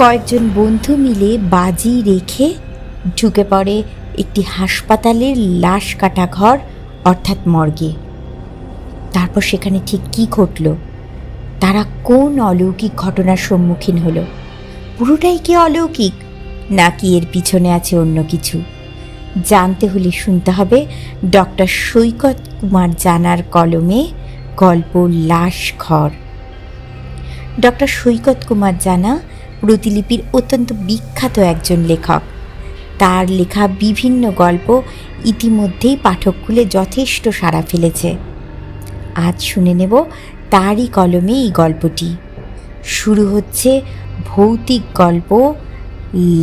কয়েকজন বন্ধু মিলে বাজি রেখে ঢুকে পড়ে একটি হাসপাতালের লাশ কাটা ঘর, অর্থাৎ মর্গে। তারপর সেখানে ঠিক কী ঘটল, তারা কোন অলৌকিক ঘটনার সম্মুখীন হলো, পুরোটাই কি অলৌকিক নাকি এর পিছনে আছে অন্য কিছু, জানতে হলে শুনতে হবে ডক্টর সৈকত কুমার জানার কলমে গল্প লাশ ঘর। ডক্টর সৈকত কুমার জানা প্রতিলিপির অত্যন্ত বিখ্যাত একজন লেখক। তার লেখা বিভিন্ন গল্প ইতিমধ্যেই পাঠককুলে যথেষ্ট সাড়া ফেলেছে। আজ শুনে নেব তারই কলমে এই গল্পটি। শুরু হচ্ছে ভৌতিক গল্প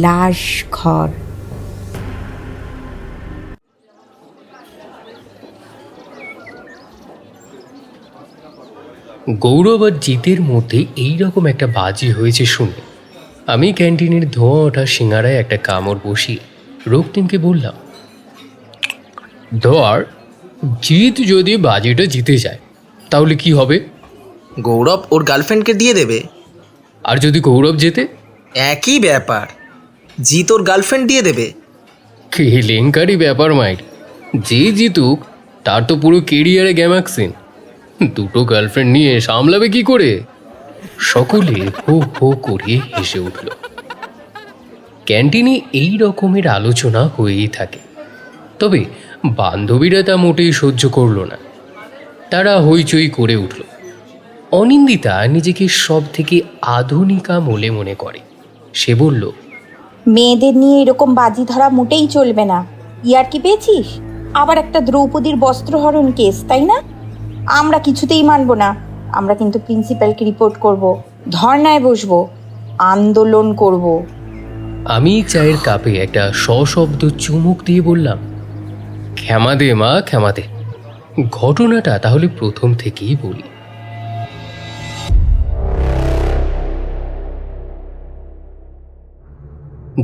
লাশ ঘর। গৌরব আর জিতের মধ্যে এইরকম একটা বাজি হয়েছে শুনে আমি ক্যান্টিনের ধোঁয়া ওঠা সিঙ্গারায় একটা কামড় বসিয়ে রক্তিমকে বললাম, ধর জিত যদি বাজিটা জিতে যায় তাহলে কি হবে? গৌরব ওর গার্লফ্রেন্ডকে দিয়ে দেবে। আর যদি গৌরব জেতে? একই ব্যাপার, জিত ওর গার্লফ্রেন্ড দিয়ে দেবে। কেলেঙ্কারি ব্যাপার মাইর। যে জিতুক তার তো পুরো কেরিয়ারে গ্যামাক্সিন। দুটো গার্লফ্রেন্ড নিয়ে সামলাবে কি করে? সকলে হো হো করে হেসে উঠল। ক্যান্টিনে এই রকমের আলোচনা হয়েই থাকে, তবে বান্ধবীরা তা মোটেই সহ্য করল না। তারা হইচই করে উঠল। অনিন্দিতা নিজেকে সব থেকে আধুনিকা বলে মনে করে। সে বলল, মেয়েদের নিয়ে এরকম বাজি ধরা মোটেই চলবে না। ইয়ার কি পেয়েছিস? আবার একটা দ্রৌপদীর বস্ত্রহরণ কেস, তাই না? আমরা কিছুতেই মানব না। আমরা কিন্তু প্রিন্সিপালকে রিপোর্ট করব, ধর্নায় বসবো, আন্দোলন করব। আমি চায়ের কাপে একটা সশব্দ চুমুক দিয়ে বললাম, ক্ষমা দে মা, ক্ষমা দে। ঘটনাটা তাহলে প্রথম থেকেই বলি।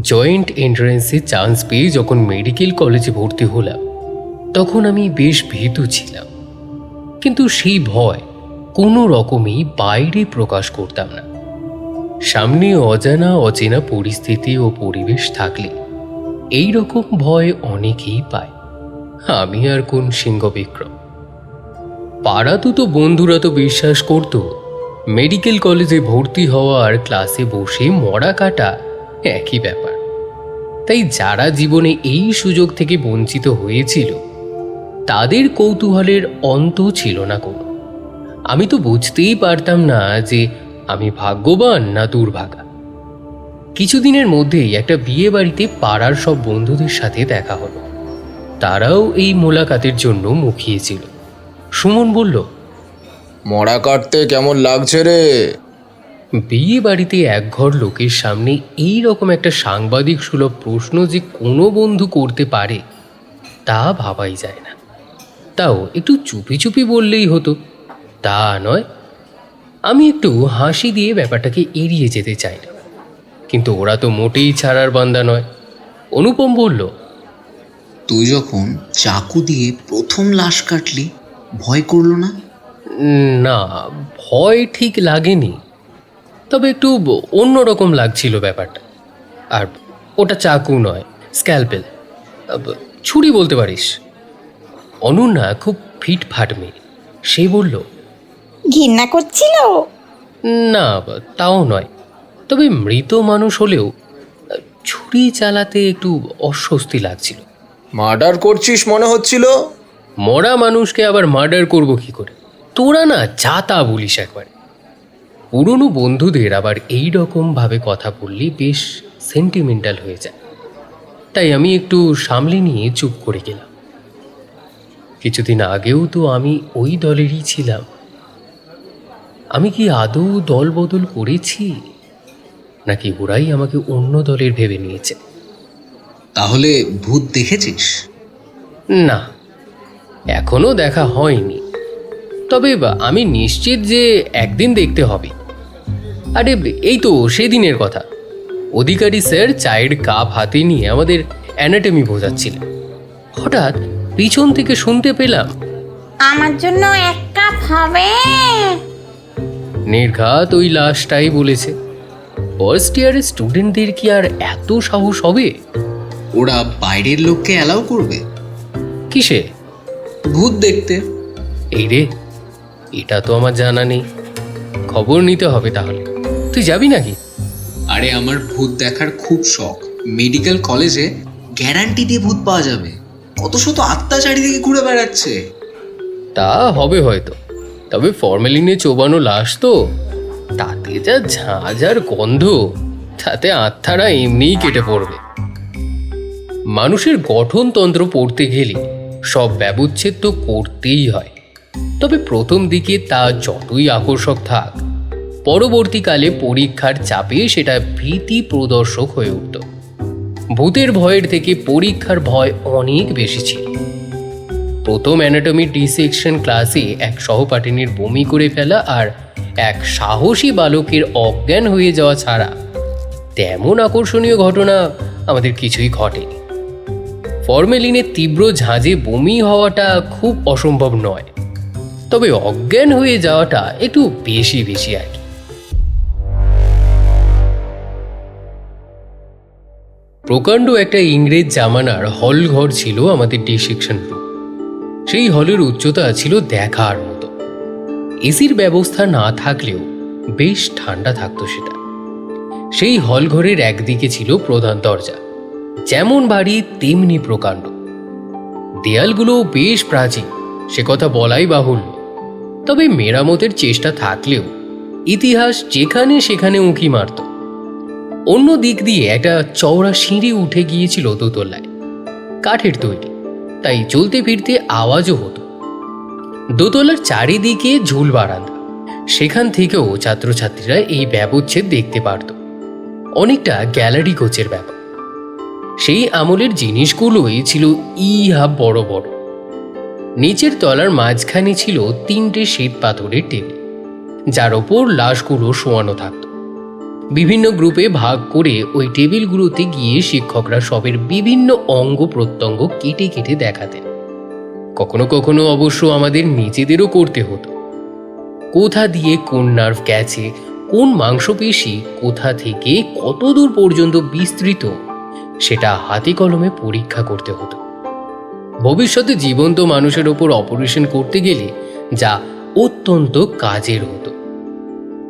জয়েন্ট এন্ট্রান্সে চান্স পেয়ে যখন মেডিকেল কলেজে ভর্তি হলাম তখন আমি বেশ ভীতু ছিলাম, কিন্তু সেই ভয় কোনো রকমই বাইরে প্রকাশ করতাম না। সামনে অজানা অচেনা পরিস্থিতি ও পরিবেশ থাকলে এই রকম ভয় অনেকেই পায়। আমি আর কোন সিংহ বিক্রম। পাড়া তো বন্ধুরা তো বিশ্বাস করত মেডিকেল কলেজে ভর্তি হওয়া আর ক্লাসে বসে মরা কাটা একই ব্যাপার। তাই যারা জীবনে এই সুযোগ থেকে বঞ্চিত হয়েছিল তাদের কৌতূহলের অন্ত ছিল না কোনো। আমি তো বুঝতেই পারতাম না যে আমি ভাগ্যবান না দুর্ভাগা। কিছুদিনের মধ্যেই একটা বিয়ে বাড়িতে পাড়ার সব বন্ধুদের সাথে দেখা হলো। তারাও এই মোলাকাতের জন্য মুখিয়েছিল। সুমন বলল, মরা কাটতে কেমন লাগছে রে? বিয়ে বাড়িতে একঘর লোকের সামনে এই রকম একটা সাংবাদিক সুলভ প্রশ্ন যে কোনো বন্ধু করতে পারে তা ভাবাই যায় না। তাও একটু চুপি চুপি বললেই হতো, তা নয়। আমি একটু হাসি দিয়ে ব্যাপারটাকে এড়িয়ে যেতে চাই না, কিন্তু ওরা তো মোটেই ছাড়ার বান্দা নয়। অনুপম বলল, তুই যখন চাকু দিয়ে প্রথম লাশ কাটলি ভয় করলো না? না, ভয় ঠিক লাগেনি, তবে একটু অন্যরকম লাগছিল ব্যাপারটা। আর ওটা চাকু নয়, স্ক্যালপেল, ছুরি বলতে পারিস। অনন্যা খুব ফিটফাট মেয়ে। সে বলল, ঘৃণা করছিল? না, তাও নয়, তবে মৃত মানুষ হলেও ছুরি চালাতে একটু অস্বস্তি লাগছিল। মার্ডার করছিস মনে হচ্ছিল। মরা মানুষকে আবার মার্ডার করব কি করে? তোরা না যা তা বলিস একবার। পুরনো বন্ধুদের আবার এই রকমভাবে কথা বললে বেশ সেন্টিমেন্টাল হয়ে যায়। তাই আমি একটু সামলে নিয়ে চুপ করে গেলাম। কিছুদিন আগেও তো আমি ওই দলেরই ছিলাম। আমি কি আদৌ দল বদল করেছি, নাকি ওরাই আমাকে অন্য দলের ভেবে নিয়েছে? তাহলে ভূত দেখেছিস? না, এখনো দেখা হয়নি, তবে আমি নিশ্চিত যে একদিন দেখতে হবে। আরে এই তো সেদিনের কথা। অধিকারী স্যার চায়ের কাপ হাতে নিয়ে আমাদের অ্যানাটমি বোঝাচ্ছিলেন। হঠাৎ পিছন থেকে শুনতে পেলাম, আমার জন্য এক কাপ হবে? নির্ঘাত ওই লাশটাই বলেছে। ফার্স্ট ইয়ারের স্টুডেন্টদের কি আর এত সাহস হবে? ওরা বাইরের লোককে অ্যালাউ করবে কিসে? ভূত দেখতে। এই রে, এটা তো আমার জানা নেই। খবর নিতে হবে তাহলে। তুই যাবি নাকি? আরে আমার ভূত দেখার খুব শখ। মেডিকেল কলেজে গ্যারান্টি দিয়ে ভূত পাওয়া যাবে। কত শত আত্মা চারিদিকে ঘুরে বেড়াচ্ছে। তা হবে হয়তো, তবে ফরমালিনে চোবানো লাশ তো, তাতে যা ঝাঁঝ আর গন্ধ, তাতে আত্মারা এমনিই কেটে পড়বে। মানুষের গঠনতন্ত্র পড়তে গেলে সব ব্যবচ্ছেদ তো করতেই হয়, তবে প্রথম দিকে তা যতই আকর্ষক থাক, পরবর্তীকালে পরীক্ষার চাপে সেটা ভীতি প্রদর্শক হয়ে উঠত। ভূতের ভয়ের থেকে পরীক্ষার ভয় অনেক বেশি ছিল। প্রথম অ্যানাটমি ডিসেকশন ক্লাসে এক সহপাঠিনীর বমি করে ফেলা আর এক সাহসী বালকের অজ্ঞান হয়ে যাওয়া ছাড়া তেমন আকর্ষণীয় ঘটনা আমাদের কিছুই ঘটেনি। ফরমেলিনের তীব্র ঝাঁজে বমি হওয়াটা খুব অসম্ভব নয়, তবে অজ্ঞান হয়ে যাওয়াটা একটু বেশি বেশি আর কি। প্রকাণ্ড একটা ইংরেজ জামানার হল ঘর ছিল আমাদের ডিসেকশন রুম। সেই হলের উচ্চতা ছিল দেখার মতো। এসির ব্যবস্থা না থাকলেও বেশ ঠান্ডা থাকতো সেটা। সেই হল ঘরের একদিকে ছিল প্রধান দরজা, যেমন বাড়ি তেমনি প্রকাণ্ড। দেয়ালগুলো বেশ প্রাচীন, সে কথা বলাই বাহুল্য। তবে মেরামতের চেষ্টা থাকলেও ইতিহাস যেখানে সেখানে উঁকি মারত। অন্য দিক দিয়ে একটা চওড়া সিঁড়ি উঠে গিয়েছিল দোতলায়, কাঠের তৈরি, তাই চলতে ফিরতে আওয়াজও হতো। দোতলার চারিদিকে ঝুল বারান্দা, সেখান থেকেও ছাত্রছাত্রীরা এই ব্যবচ্ছেদ দেখতে পারত। অনেকটা গ্যালারি কোচের ব্যাপার। সেই আমলের জিনিসগুলোই ছিল ইহা বড় বড়। নিচের তলার মাঝখানে ছিল 3টে শ্বেত পাথরের টেবিল, যার ওপর লাশগুলো শোয়ানো থাকত। বিভিন্ন গ্রুপে ভাগ করে ওই টেবিলগুলোতে গিয়ে শিক্ষকরা সবের বিভিন্ন অঙ্গ প্রত্যঙ্গ কেটে কেটে দেখাতেন। কখনো কখনো অবশ্য আমাদের নিজেদেরও করতে হতো। কোথা দিয়ে কোন নার্ভ গেছে, কোন মাংসপেশি কোথা থেকে কত দূর পর্যন্ত বিস্তৃত, সেটা হাতে কলমে পরীক্ষা করতে হতো। ভবিষ্যতে জীবন্ত মানুষের ওপর অপারেশন করতে গেলে যা অত্যন্ত কাজের হতো।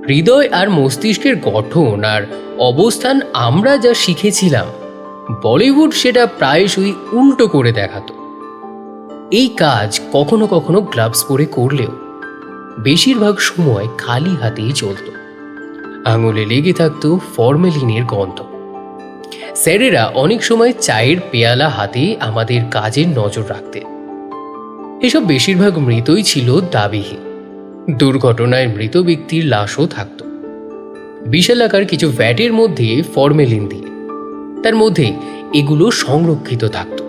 হৃদয় আর মস্তিষ্কের গঠন আর অবস্থান আমরা যা শিখেছিলাম, বলিউড সেটা প্রায়শই উল্টো করে দেখাতো। এই কাজ কখনো কখনো গ্লাভস পরে করলেও বেশিরভাগ সময় খালি হাতেই চলত। আঙুলে লেগে থাকতো ফরমেলিনের গন্ধ। স্যারেরা অনেক সময় চায়ের পেয়ালা হাতে আমাদের কাজের নজর রাখতেন। এসব বেশিরভাগ মৃতই ছিল দাবিহীন। দুর্ঘটনায় মৃত ব্যক্তির লাশও থাকত বিশালাকার কিছু ভ্যাটের মধ্যে ফরমেলিন দিয়ে। তার মধ্যে এগুলো সংরক্ষিত থাকত।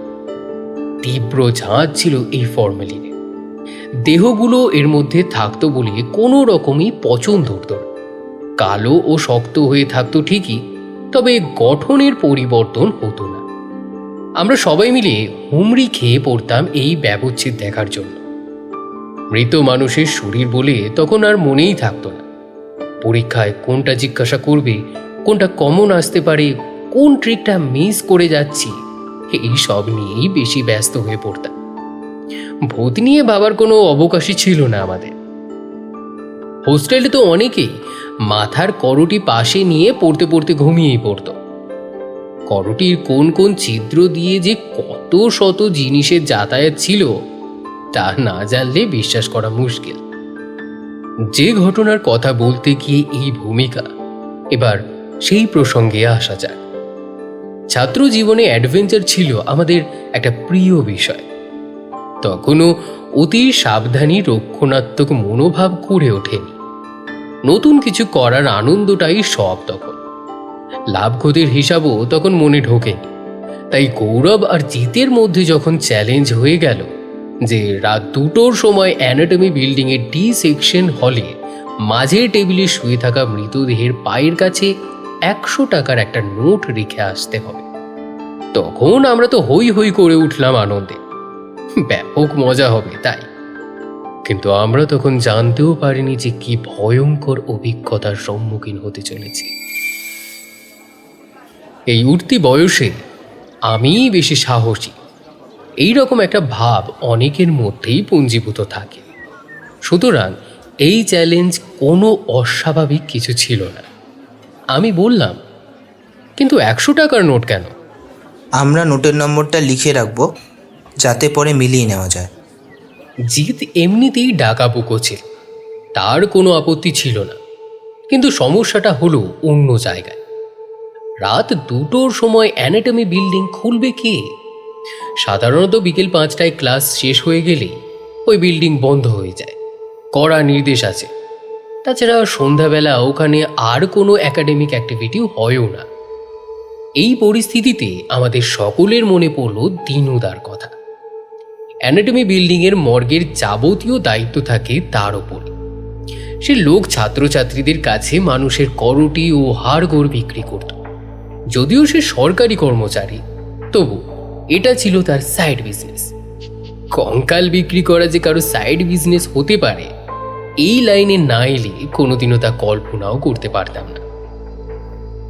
তীব্র ঝাঁজ ছিল এই ফরমেলিনে। দেহগুলো এর মধ্যে থাকতো বলে কোনো রকমই পচন ধরত না। কালো ও শক্ত হয়ে থাকতো ঠিকই, তবে গঠনের পরিবর্তন হতো না। আমরা সবাই মিলে হুমড়ি খেয়ে পড়তাম এই ব্যবচ্ছেদ দেখার জন্য। মৃত মানুষের শরীর বলে তখন আর মনেই থাকতো না। পরীক্ষায় কোনটা জিজ্ঞাসা করবে, কোনটা কমন আসতে পারে, কোন ট্রিকটা মিস করে যাচ্ছি, এই সব নিয়েই বেশি ব্যস্ত হয়ে পড়তাম। ভূত নিয়ে ভাবার কোনো অবকাশই ছিল না আমাদের। হোস্টেলে তো অনেকেই মাথার করটি পাশে নিয়ে পড়তে পড়তে ঘুমিয়েই পড়ত। করটির কোন কোন ছিদ্র দিয়ে যে কত শত জিনিসের যাতায়াত ছিল তা না জানলে বিশ্বাস করা মুশকিল। যে ঘটনার কথা বলতে গিয়ে এই ভূমিকা, এবার সেই প্রসঙ্গে আসা যাক। ছাত্র জীবনে অ্যাডভেঞ্চার ছিল আমাদের একটা প্রিয় বিষয়। তখনও অতি সাবধানী রক্ষণাত্মক মনোভাব করে ওঠেনি। নতুন কিছু করার আনন্দটাই সব তখন। লাভ ক্ষতির হিসাবও তখন মনে ঢোকেনি। তাই গৌরব আর জিতের মধ্যে যখন চ্যালেঞ্জ হয়ে গেল যে রাত 2টোর সময় অ্যানাটমি বিল্ডিংয়ের ডি সেকশন হলে মাঝের টেবিলে শুয়ে থাকা মৃতদেহের পায়ের কাছে 100 টাকার একটা নোট রেখে আসতে হবে, তখন আমরা তো হই হই করে উঠলাম আনন্দে। ব্যাপক মজা হবে তাই। কিন্তু আমরা তখন জানতেও পারিনি যে কি ভয়ঙ্কর অভিজ্ঞতার সম্মুখীন হতে চলেছি। এই উঠতি বয়সে আমিই বেশি সাহসী, এই রকম একটা ভাব অনেকের মধ্যেই পুঞ্জীভূত থাকে। সুতরাং এই চ্যালেঞ্জ কোনো অস্বাভাবিক কিছু ছিল না। আমি বললাম, কিন্তু 100 টাকার নোট কেন? আমরা নোটের নম্বরটা লিখে রাখবো, যাতে পরে মিলিয়ে নেওয়া যায়। জিৎ এমনিতেই ডাকাবুকো ছিল, তার কোনো আপত্তি ছিল না। কিন্তু সমস্যাটা হলো অন্য জায়গায়। রাত 2টোর সময় অ্যানাটমি বিল্ডিং খুলবে কে? সাধারণত বিকেল 5টায় ক্লাস শেষ হয়ে গেলেই ওই বিল্ডিং বন্ধ হয়ে যায়, কড়া নির্দেশ আছে। তাছাড়া সন্ধ্যাবেলা ওখানে আর কোনো একাডেমিক অ্যাক্টিভিটিও হয়ও না। এই পরিস্থিতিতে আমাদের সকলের মনে পড়ল দিনুদার কথা। অ্যানাটমি বিল্ডিংয়ের মর্গের যাবতীয় দায়িত্ব থাকে তার ওপরে। সে লোক ছাত্রছাত্রীদের কাছে মানুষের করটি ও হাড়গোড় বিক্রি করত। যদিও সে সরকারি কর্মচারী, তবু এটা ছিল তার সাইড বিজনেস। কঙ্কাল বিক্রি করা যে কারো সাইড বিজনেস হতে পারে, এই লাইনে না এলে কোনোদিনও তা কল্পনাও করতে পারতাম না।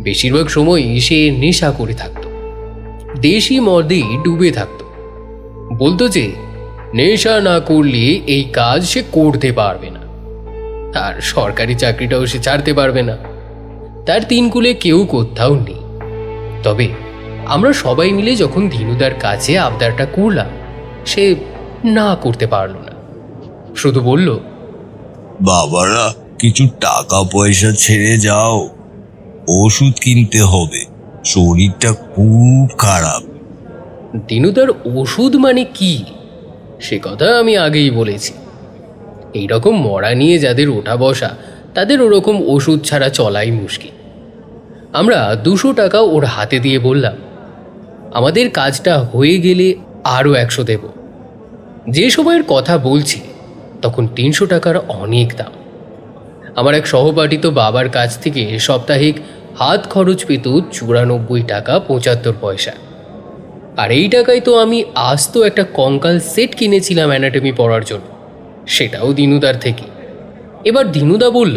বেশিরভাগ সময়ই সে নেশা করে থাকত, দেশি মদেই ডুবে থাকত। বলতো যে নেশা না করলে এই কাজ সে করতে পারবে না, আর সরকারি চাকরিটাও সে ছাড়তে পারবে না। তার 3 কুলে কেউ কোথাও নেই। তবে আমরা সবাই মিলে যখন দিনুদার কাছে আবদারটা করলাম, সে না করতে পারল না, শুধু বলল, বাবারা কিছু টাকা পয়সা ছেড়ে যাও, ওষুধ কিনতে হবে, শরীরটা খুব খারাপ। দিনুদার ওষুধ মানে কি সে কথা আমি আগেই বলেছি। এইরকম মরা নিয়ে যাদের ওঠা বসা, তাদের ওরকম ওষুধ ছাড়া চলাই মুশকিল। আমরা 200 টাকা ওর হাতে দিয়ে বললাম, আমাদের কাজটা হয়ে গেলে আরও 100 দেব। যে সময়ের কথা বলছি তখন 300 টাকার অনেক দাম। আমার এক সহপাঠী তো বাবার কাছ থেকে সাপ্তাহিক হাত খরচ পেত 94 টাকা 75 পয়সা। আর এই টাকায় তো আমি আস্ত একটা কঙ্কাল সেট কিনেছিলাম অ্যানাটমি পড়ার জন্য, সেটাও দিনুদার থেকে। এবার দিনুদা বলল,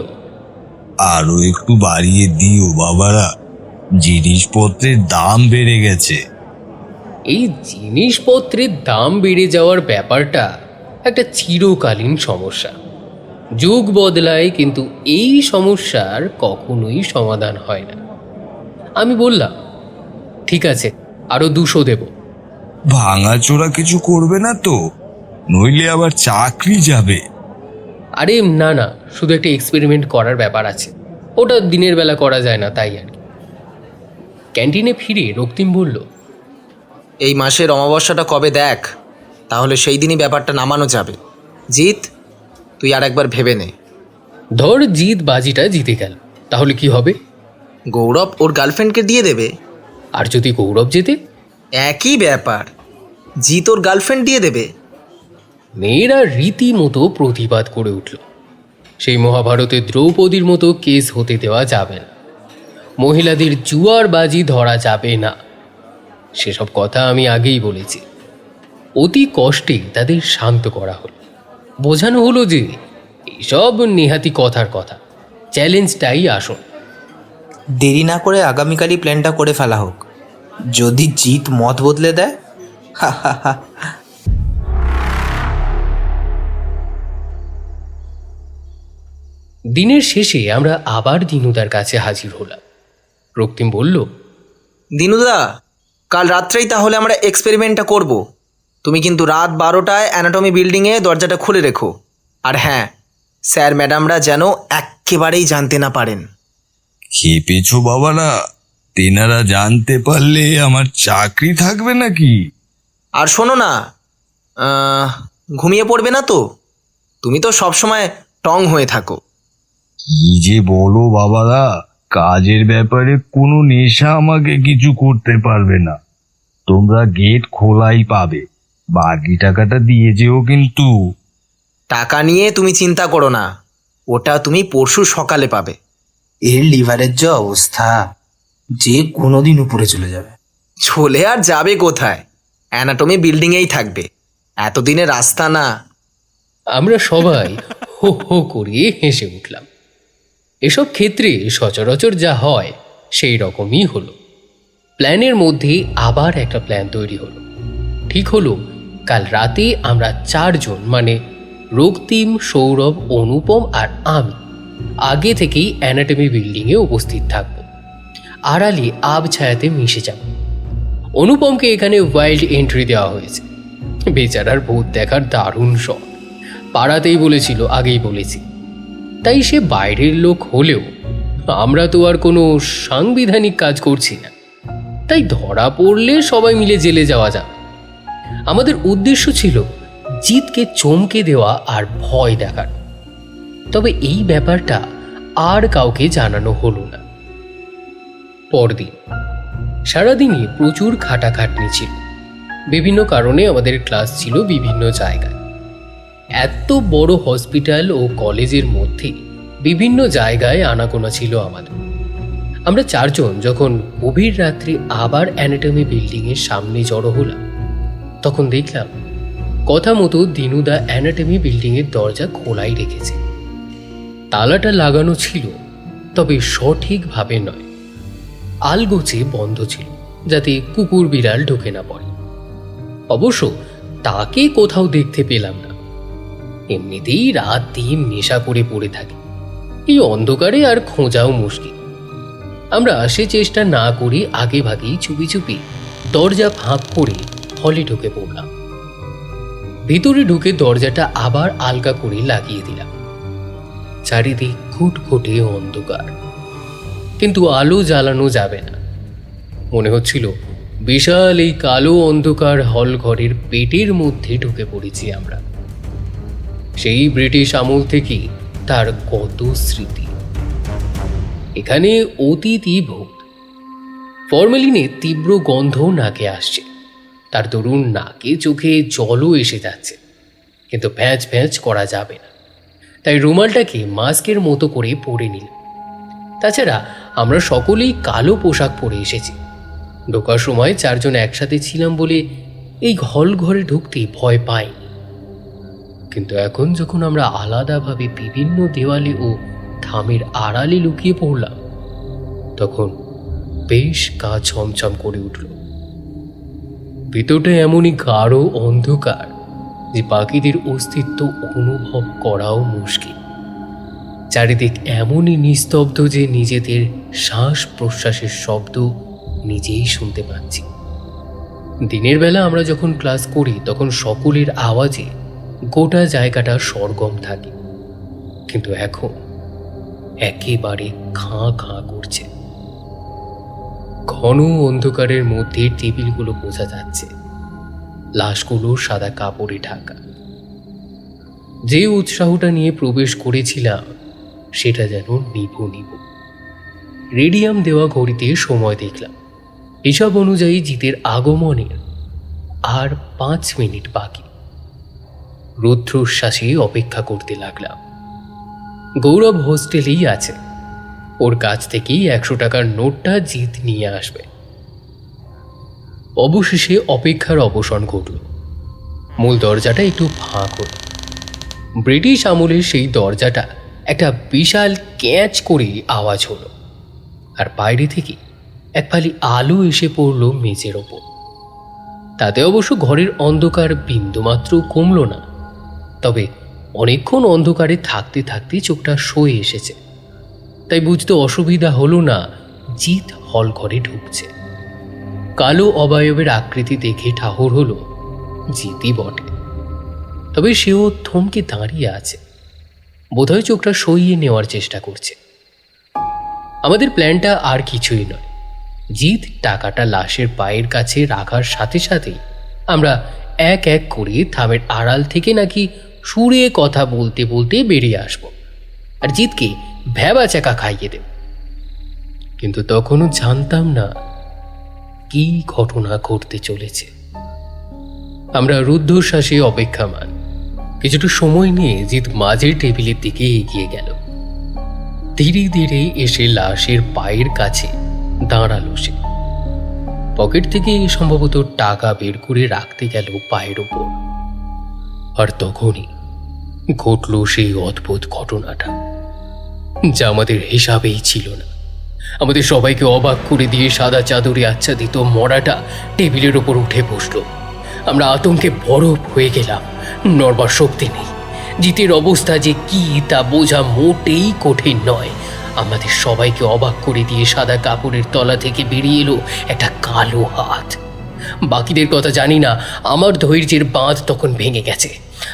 আরো একটু বাড়িয়ে দিও বাবারা, জিনিসপত্রের দাম বেড়ে গেছে। এই জিনিসপত্রের দাম বেড়ে যাওয়ার ব্যাপারটা একটা চিরকালীন সমস্যা। যুগ বদলায়, কিন্তু এই সমস্যার কখনোই সমাধান হয় না। আমি বললাম, ঠিক আছে, আরো 200 দেব। ভাঙাচোরা কিছু করবে না তো, নইলে আবার চাকরি যাবে। আরে না না, শুধু একটা এক্সপেরিমেন্ট করার ব্যাপার আছে, ওটা দিনের বেলা করা যায় না, তাই আর কি। ক্যান্টিনে ফিরে রক্তিম বলল, এই মাসের অমাবস্যাটা কবে দেখ, তাহলে সেই দিনই ব্যাপারটা নামানো যাবে। জিৎ, তুই আর একবার ভেবে নে। ধর জিত বাজিটা জিতে গেল, তাহলে কি হবে? গৌরব ওর গার্লফ্রেন্ডকে দিয়ে দেবে। আর যদি গৌরব জেতে? একই ব্যাপার, জিৎ ওর গার্লফ্রেন্ড দিয়ে দেবে। মেয়েরা রীতিমতো প্রতিবাদ করে উঠল। সেই মহাভারতে দ্রৌপদীর মতো কেস হতে দেওয়া যাবে না, মহিলাদের জুয়ার বাজি ধরা যাবে না, সেসব কথা আমি আগেই বলেছি। অতি কষ্টে তাদের শান্ত করা হলো, বোঝানো হলো যে এইসব নেহাতি কথার কথা, চ্যালেঞ্জটাই আসল। দেরি না করে আগামীকালই প্ল্যানটা করে ফেলা হোক। যদি জিত মত বদলে দেয়, হা হা হা। দিনের শেষে আমরা আবার দিনুদার কাছে হাজির হলাম। রক্তিম বলল, দিনুদা, কাল রাত্রেই তাহলে আমরা এক্সপেরিমেন্টটা করব। তুমি কিন্তু রাত 12টায় অ্যানাটমি বিল্ডিংয়ে দরজাটা খুলে রেখো। আর হ্যাঁ, স্যার ম্যাডামরা যেন একেবারেই জানতে না পারেন। খেপেছো বাবারা, তেনারা জানতে পারলে আমার চাকরি থাকবে নাকি? আর শোনো না, ঘুমিয়ে পড়বে না তো? তুমি তো সবসময় টং হয়ে থাকো। কি যে বলো বাবারা, কাজের ব্যাপারে কোনো নেশা আমাকে কিছু করতে পারবে না। তোমরা গেট খোলাই পাবে, বাকি টাকাটা দিয়ে যেও কিন্তু। টাকা নিয়ে তুমি চিন্তা করো না, ওটা তুমি পরশু সকালে পাবে। এর লিভারের যা অবস্থা, যে কোনোদিন উপরে চলে যাবে। চলে আর যাবে কোথায়? অ্যানাটমি বিল্ডিংয়েই থাকবে, এতদিনের রাস্তা না। আমরা সবাই হো হো করিয়ে হেসে উঠলাম। এসব ক্ষেত্রে সচরাচর যা হয় সেই রকমই হলো। প্ল্যানের মধ্যে আবার একটা প্ল্যান তৈরি হলো। ঠিক হলো কাল রাতে আমরা 4 জন মানে রক্তিম, সৌরভ, অনুপম আর আমি আগে থেকেই অ্যানাটমি বিল্ডিংয়ে উপস্থিত থাকব, আড়ালে আবছায়াতে মিশে যাব। অনুপমকে এখানে ওয়াইল্ড এন্ট্রি দেওয়া হয়েছে। বেচারার ভূত দেখার দারুণ শখ, পাড়াতেই বলেছিল, আগেই বলেছি। তাই সে বাইরের লোক হলেও আমরা তো আর কোনো সাংবিধানিক কাজ করছি না, তাই ধরা পড়লে সবাই মিলে জেলে যাওয়া যাবে। আমাদের উদ্দেশ্য ছিল জিতকে চমকে দেওয়া আর ভয় দেখানো। তবে এই ব্যাপারটা আর কাউকে জানানো হলো না। পরদিন সারাদিনই প্রচুর খাটাখাটনি ছিল। বিভিন্ন কারণে আমাদের ক্লাস ছিল বিভিন্ন জায়গায়। এত বড় হসপিটাল ও কলেজের মধ্যে বিভিন্ন জায়গায় আনাগোনা ছিল আমাদের। আমরা 4 জন যখন গভীর রাত্রে আবার অ্যানাটমি বিল্ডিংয়ের সামনে জড়ো হলাম, তখন দেখলাম কথা মতো দিনুদা অ্যানাটমি বিল্ডিংয়ের দরজা খোলাই রেখেছে। তালাটা লাগানো ছিল, তবে সঠিকভাবে নয়, আলগোছে বন্ধ ছিল, যাতে কুকুর বিড়াল ঢোকে না পড়ে। অবশ্য তাকে কোথাও দেখতে পেলাম না। এমনিতেই রাত দিন নেশা করে পড়ে থাকে, এই অন্ধকারে আর খোঁজাও মুশকিল। আমরা সে চেষ্টা না করে আগে ভাগেই চুপি চুপি দরজা ফাঁক করে হলে ঢুকে পড়লাম। ভিতরে ঢুকে দরজাটা আবার আলগা করে লাগিয়ে দিলাম। চারিদিক ঘুটঘুটে অন্ধকার, কিন্তু আলো জ্বালানো যাবে না। মনে হচ্ছিল বিশাল এই কালো অন্ধকার হল ঘরের পেটের মধ্যে ঢুকে পড়েছি আমরা। সেই ব্রিটিশ আমল থেকে তার কত স্মৃতি। এখানে অতিথি ভূত। ফরমেলিনে তীব্র গন্ধ নাকে আসছে, তার দরুন নাকে চোখে জলও এসে যাচ্ছে, কিন্তু ভ্যাঁচ ভ্যাঁচ করা যাবে না, তাই রুমালটাকে মাস্কের মতো করে পরে নিল। তাছাড়া আমরা সকলেই কালো পোশাক পরে এসেছি। ঢোকার সময় 4 জন একসাথে ছিলাম বলে এই হল ঘরে ঢুকতে ভয় পাইনি। কিন্তু এখন যখন আমরা আলাদাভাবে বিভিন্ন দেওয়ালে ও থামের আড়ালে লুকিয়ে পড়লাম, তখন বেশ গা ছমছম করে উঠল। ভিতরটা এমনই গাঢ় অন্ধকার যে পাখিদের অস্তিত্ব অনুভব করাও মুশকিল। চারিদিক এমনই নিস্তব্ধ যে নিজেদের শ্বাস প্রশ্বাসের শব্দ নিজেই শুনতে পাচ্ছি। দিনের বেলা আমরা যখন ক্লাস করি তখন সকলের আওয়াজে গোটা জায়গাটা সরগম থাকে, কিন্তু এখন একেবারে খাঁ খাঁ করছে। ঘন অন্ধকারের মধ্যে টেবিলগুলো বোঝা যাচ্ছে, লাশগুলো সাদা কাপড়ে ঢাকা। যে উৎসাহটা নিয়ে প্রবেশ করেছিলাম সেটা যেন নিভু নিভু। রেডিয়াম দেওয়া ঘড়িতে সময় দেখলাম, হিসাব অনুযায়ী জিতের আগমনের আর 5 মিনিট বাকি। রুদ্ধশ্বাসে অপেক্ষা করতে লাগলাম। গৌরব হোস্টেলেই আছে, ওর কাছ থেকেই 100 টাকার নোটটা জিত নিয়ে আসবে। অবশেষে অপেক্ষার অবসান ঘটল। মূল দরজাটা একটু ফাঁক হল। ব্রিটিশ আমলের সেই দরজাটা একটা বিশাল ক্যাচ করে আওয়াজ হলো, আর বাইরে থেকে এক ফালি আলো এসে পড়ল মেঝের ওপর। তাতে অবশ্য ঘরের অন্ধকার বিন্দুমাত্র কমল না, তবে অনেকক্ষণ অন্ধকারে থাকতে থাকতে চোখটা সয়ে এসেছে, তাই বুঝতে অসুবিধা হলো না জিত হল ঘরে ঢুকছে। কালো অবয়বের আকৃতি দেখে ঠাহর হলো জিতই বটে, তবে সেও থমকে দাঁড়িয়ে আছে, বোধহয় চোখটা সইয়ে নেওয়ার চেষ্টা করছে। আমাদের প্ল্যানটা আর কিছুই নয়, জিত টাকাটা লাশের পায়ের কাছে রাখার সাথে সাথেই আমরা এক এক করে থামের আড়াল থেকে নাকি সুরে কথা বলতে বলতে বেরিয়ে আসব আর জিতকে ভ্যাবা চাকা খাইয়ে দেব। কিন্তু তখনও জানতাম না কি ঘটনা ঘটতে চলেছে। আমরা রুদ্ধশ্বাসে অপেক্ষামান। কিছুটা সময় নিয়ে জিত মাঝের টেবিলের দিকে এগিয়ে গেল। ধীরে ধীরে এসে লাশের পায়ের কাছে দাঁড়ালো সে। পকেট থেকে সম্ভবত টাকা বের করে রাখতে গেল পায়ের ওপর। আর তখনই ঘটল সেই অদ্ভুত ঘটনাটা, যা আমাদের হিসাবেই ছিল না। আমাদের সবাইকে অবাক করে দিয়ে সাদা চাদরে আচ্ছাদিত মরাটা টেবিলের ওপর উঠে বসলো। আমরা আতঙ্কে বরফ হয়ে গেলাম, নড়বার শক্তি নেই। জিতের অবস্থা যে কি তা বোঝা মোটেই কঠিন নয়। আমাদের সবাইকে অবাক করে দিয়ে সাদা কাপড়ের তলা থেকে বেরিয়ে এলো একটা কালো হাত। বাকিদের কথা জানি না, আমার ধৈর্যের বাঁধ তখন ভেঙে গেছে।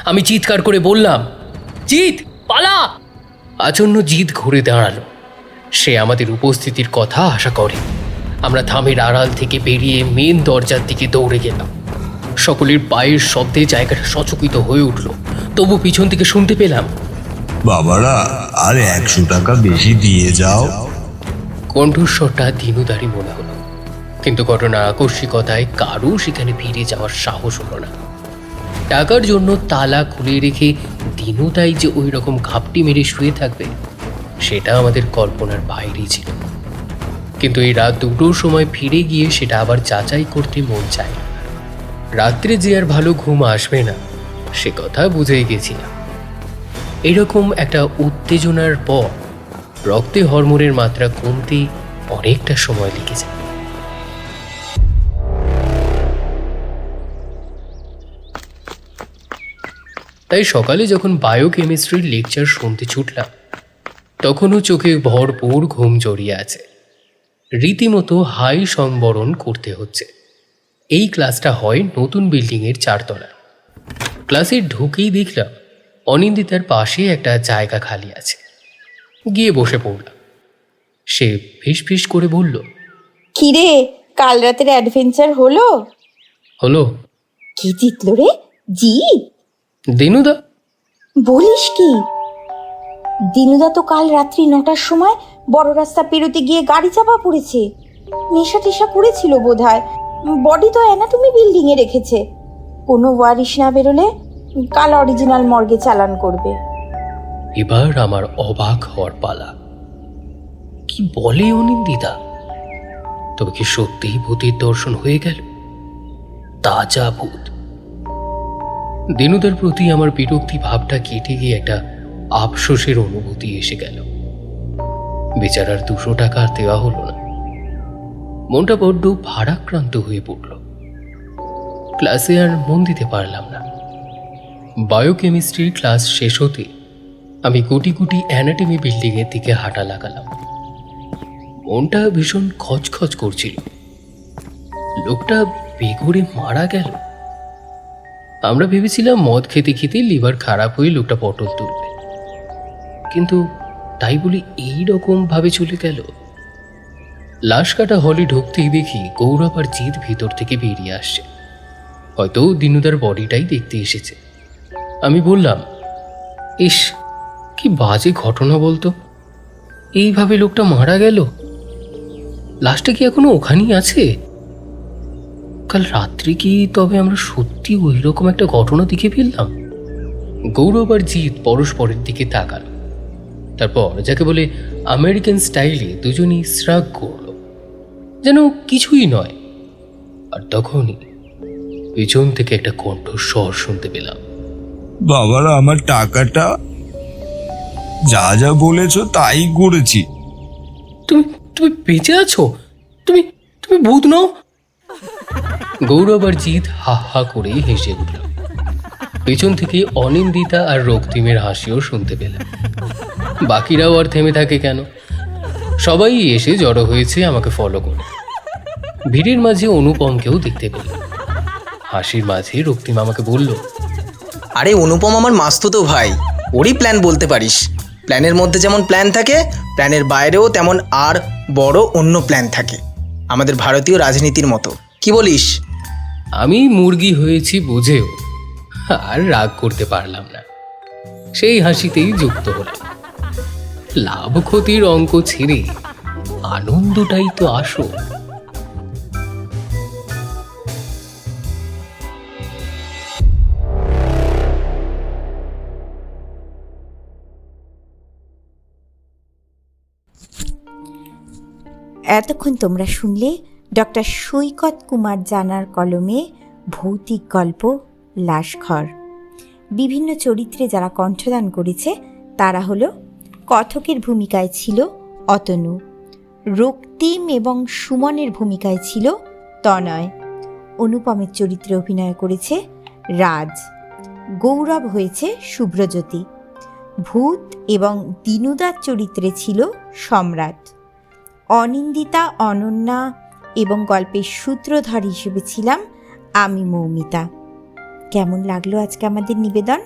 আমি চিৎকার করে বললাম, জিত পালা! আচন্ন জিত ঘুরে দাঁড়ালো। সে আমাদের উপস্থিতির কথা আশা করে। আমরা থামের আড়াল থেকে বেরিয়ে মেন দরজার দিকে দৌড়ে গেলাম। সকলের পায়ের শব্দে জায়গাটা সচকিত হয়ে উঠল। তবু পিছন থেকে শুনতে পেলাম, বাবারা আর 100 টাকা বেশি দিয়ে যাও। কণ্ঠস্বরটা দিনুদারি মনে হলো, কিন্তু ঘটনা আকস্মিকতায় কারও সেখানে ফিরে যাওয়ার সাহস হলো না। টাকার জন্য তালা খুলে রেখে দিনুদাই যে ওই রকম ঘাপটি মেরে শুয়ে থাকবে, সেটা আমাদের কল্পনার বাইরেই ছিল। কিন্তু এই রাত 2টোর সময় ফিরে গিয়ে সেটা আবার যাচাই করতে মন চায় না। রাত্রে যে আর ভালো ঘুম আসবে না, সে কথা বুঝেই গেছিলাম। এরকম একটা উত্তেজনার পর রক্তে হরমোনের মাত্রা কমতে অনেকটা সময় লেগে যায়। তাই সকালে যখন বায়োকেমিস্ট্রির লেকচার শুনতে ছুটলাম, তখনও চোখে ভরপুর ঘুম জড়িয়ে আছে। রীতিমতো হাই সংবরণ করতে হচ্ছে। এই ক্লাসটা হয় নতুন বিল্ডিংয়ের 4 তলা। ক্লাসে ঢুকেই দেখলাম অনিন্দিতার পাশে একটা জায়গা খালি আছে। গিয়ে বসে পড়লাম। সে ফিস করে বলল, কিরে, কাল রাতের অ্যাডভেঞ্চার হলো? হলো। কি জিতলো রে? জিত? দিনুদা। বলিস কি? দিনুদা তো কাল রাত্রি 9টার সময় বড় রাস্তা পেরোতে গিয়ে গাড়ি চাপা পড়েছে। নেশা টেশা করেছিল বোধহয়। বডি তো অ্যানাটমি বিল্ডিং এ রেখেছে। কোনো ওয়ারিশ না বেরোলে কাল অরিজিনাল মর্গে চালান করবে। এবার আমার অবাক হওয়ার পালা। কি বলে অনিন্দিতা? তবে কি সত্যিই ভূতের দর্শন হয়ে গেল? তাজা ভূত। দিনুদার প্রতি আমার বিরক্তি ভাবটা কেটে গিয়ে একটা আফসোসের অনুভূতি এসে গেল। বেচারার 200 টাকা আর দেওয়া হলো না। মনটা বড্ড ভারাক্রান্ত হয়ে পড়ল। ক্লাসে আর মন দিতে পারলাম না। বায়োকেমিস্ট্রির ক্লাস শেষ হতে আমি গুটি গুটি অ্যানাটমি বিল্ডিংয়ের দিকে হাঁটা লাগালাম। মনটা ভীষণ খচখচ করছিল। লোকটা বেঘরে মারা গেল। আমরা ভেবেছিলাম মদ খেতে খেতে লিভার খারাপ হয়ে লোকটা পটল তুলবে, কিন্তু তাই বলে এই রকম ভাবে চলে গেল। লাশ কাটা হলে ঢুকতেই দেখি গৌরব আর জিৎ ভিতর থেকে বেরিয়ে আসছে। হয়তো দিনুদার বডিটাই দেখতে এসেছে। আমি বললাম, ইস, কি বাজে ঘটনা বলতো। এইভাবে লোকটা মারা গেল। লাশটা কি এখনো ওখানেই আছে? কাল রাত্রে কি তবে আমরা সত্যি ওই রকম একটা ঘটনা দেখে ফেললাম? গৌরব আর জিৎ পরস্পরের দিকে তাকাল। তারপর যাকে বলে আমেরিকান স্টাইলে দুজনই শ্রাগ করল, যেন কিছুই নয়। আর তখনই পিছন থেকে একটা কণ্ঠস্বর শুনতে পেলাম, বাবারা আমার টাকাটা? যা যা বলেছো তাই করেছি। তুমি তুমি বেঁচে আছো? তুমি তুমি ভূত নও? গৌরব আর জিৎ হা হা করে হেসে উঠল। পেছন থেকে অনিন্দিতা আর রক্তিমের হাসিও শুনতে পেলাম। বাকিরাও আর থেমে থাকে কেন? সবাই এসে জড়ো হয়েছে আমাকে ফলো করে। ভিড়ের মাঝে অনুপমকেও দেখতে পেলাম। হাসির মাঝে রক্তিম আমাকে বলল, আরে অনুপম আমার মাস্তুতো ভাই, ওরই প্ল্যান বলতে পারিস। প্ল্যানের মধ্যে যেমন প্ল্যান থাকে, প্ল্যানের বাইরেও তেমন আর বড় অন্য প্ল্যান থাকে, আমাদের ভারতীয় রাজনীতির মতো। কি বলিস? আমি মুরগি হয়েছি বুঝেও আর রাগ করতে পারলাম না। সেই হাসিতেই যুক্ত হলাম। লাভ ক্ষতির অঙ্ক ছেড়ে আনন্দটাই তো আসল। এতক্ষণ তোমরা শুনলে ডক্টর সৈকত কুমার জানার কলমে ভৌতিক গল্প লাশঘর। বিভিন্ন চরিত্রে যারা কণ্ঠদান করেছে তারা হলো, কথকের ভূমিকায় ছিল অতনু, রক্তিম এবং সুমনের ভূমিকায় ছিল তনয়। অনুপমের চরিত্রে অভিনয় করেছে রাজ। গৌরব হয়েছে শুভ্রজ্যোতি। ভূত এবং দিনুদার চরিত্রে ছিল সম্রাট। অনিন্দিতা, অনন্যা এবং গল্পের সূত্রধর হিসেবে ছিলাম আমি, মৌমিতা। কেমন লাগলো আজকে আমাদের নিবেদন?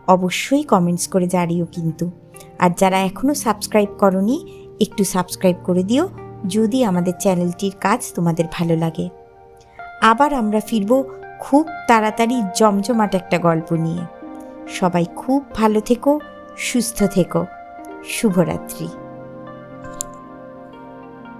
অবশ্যই কমেন্টস করে জানিও কিন্তু। আর যারা এখনও সাবস্ক্রাইব করনি, একটু সাবস্ক্রাইব করে দিও যদি আমাদের চ্যানেলটির কাজ তোমাদের ভালো লাগে। আবার আমরা ফিরব খুব তাড়াতাড়ি জমজমাট একটা গল্প নিয়ে। সবাই খুব ভালো থেকো, সুস্থ থেকো। শুভরাত্রি।